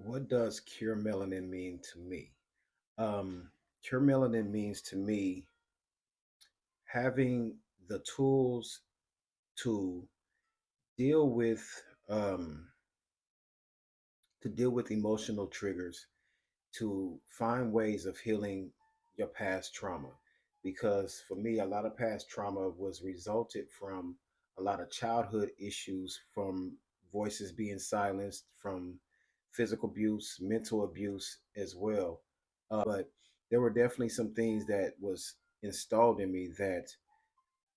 What does cure melanin mean to me? Cure melanin means to me having the tools to deal with um, emotional triggers, to find ways of healing your past trauma. Because for me, a lot of past trauma was resulted from a lot of childhood issues, from voices being silenced, from physical abuse, mental abuse as well. But there were definitely some things that was installed in me that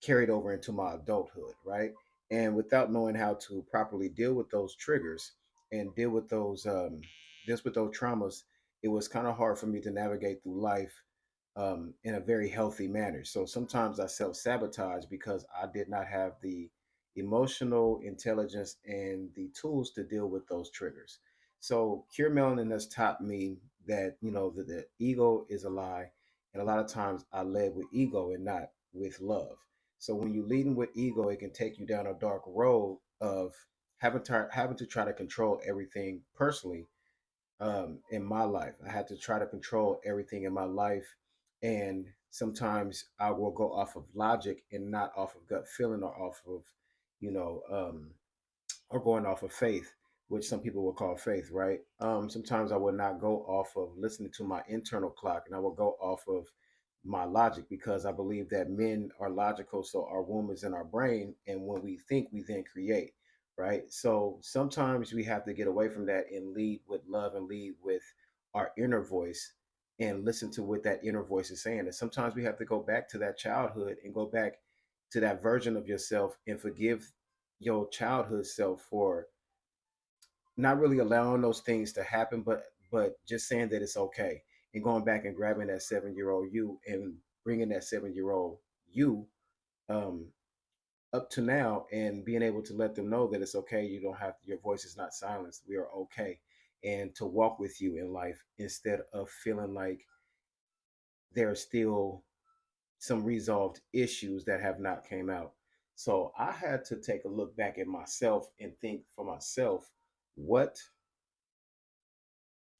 carried over into my adulthood, right? And without knowing how to properly deal with those triggers and deal with those traumas, it was kind of hard for me to navigate through life in a very healthy manner. So sometimes I self sabotage because I did not have the emotional intelligence and the tools to deal with those triggers. So Cure Melanin has taught me that the ego is a lie, and a lot of times I led with ego and not with love. So when you're leading with ego, it can take you down a dark road of having to try to control everything personally. In my life, I had to try to control everything in my life, and sometimes I will go off of logic and not off of gut feeling or off of, you know, or going off of faith, which some people will call faith, right? Sometimes I would not go off of listening to my internal clock, and I will go off of my logic because I believe that men are logical, so our womb is in our brain, and when we think, we then create, right? So sometimes we have to get away from that and lead with love and lead with our inner voice and listen to what that inner voice is saying. And sometimes we have to go back to that childhood and go back to that version of yourself and forgive your childhood self for not really allowing those things to happen, but just saying that it's okay and going back and grabbing that 7 year old you and bringing that 7 year old you um, up to now and being able to let them know that it's okay. You don't have your voice is not silenced. We are okay, and to walk with you in life instead of feeling like there are still some resolved issues that have not came out. So I had to take a look back at myself and think for myself, what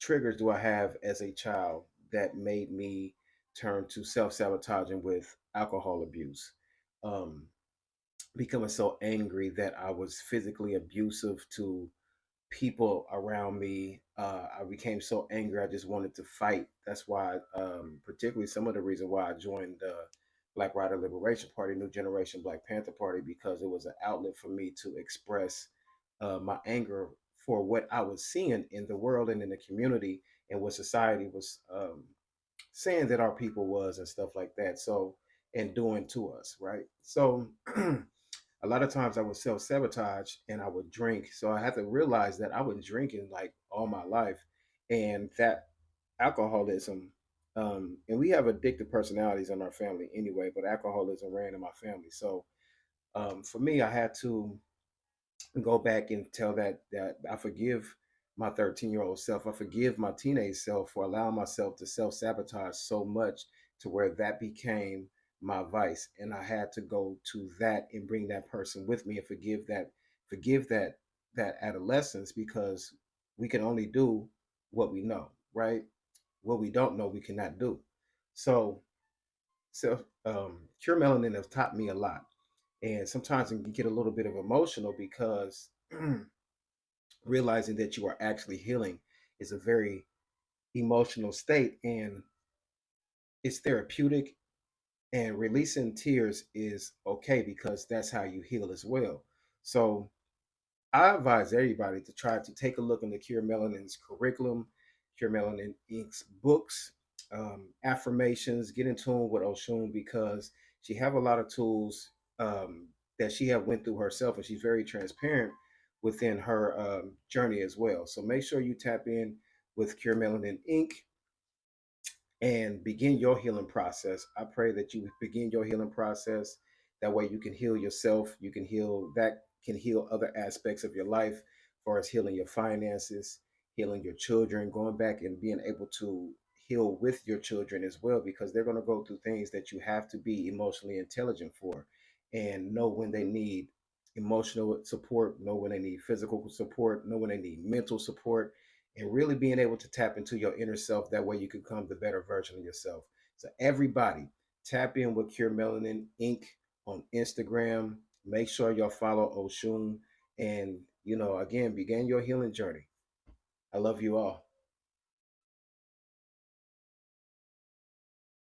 triggers do I have as a child that made me turn to self sabotaging with alcohol abuse? Um, Becoming so angry that I was physically abusive to people around me. I became so angry, I just wanted to fight. That's why, particularly, some of the reason why I joined the Black Rider Liberation Party, New Generation Black Panther Party, because it was an outlet for me to express my anger for what I was seeing in the world and in the community and what society was saying that our people was and stuff like that. So, and doing to us, right? So, a lot of times I would self sabotage and I would drink. So I had to realize that I was drinking like all my life, and that alcoholism. And we have addictive personalities in our family anyway, but alcoholism ran in my family. So for me, I had to go back and tell that I forgive my 13-year-old self. I forgive my teenage self for allowing myself to self sabotage so much to where that became my vice. And I had to go to that and bring that person with me and forgive that adolescence, because we can only do what we know, right? What we don't know, we cannot do. So Cure Melanin has taught me a lot. And sometimes it can get a little bit of emotional because realizing that you are actually healing is a very emotional state, and it's therapeutic, and releasing tears is okay because that's how you heal as well. So I advise everybody to try to take a look into Cure Melanin's curriculum, Cure Melanin Inc.'s books, affirmations. Get in tune with Oshun because she have a lot of tools that she have went through herself, and she's very transparent within her journey as well. So make sure you tap in with Cure Melanin Inc. and begin your healing process. I pray that you begin your healing process. That way you can heal yourself. You can heal that can heal other aspects of your life, as far as healing your finances, healing your children, going back and being able to heal with your children as well, because they're going to go through things that you have to be emotionally intelligent for and know when they need emotional support, know when they need physical support, know when they need mental support, and really being able to tap into your inner self. That way you can become the better version of yourself. So everybody, tap in with Cure Melanin Inc. on Instagram. Make sure y'all follow Oshun, and again, begin your healing journey. I love you all.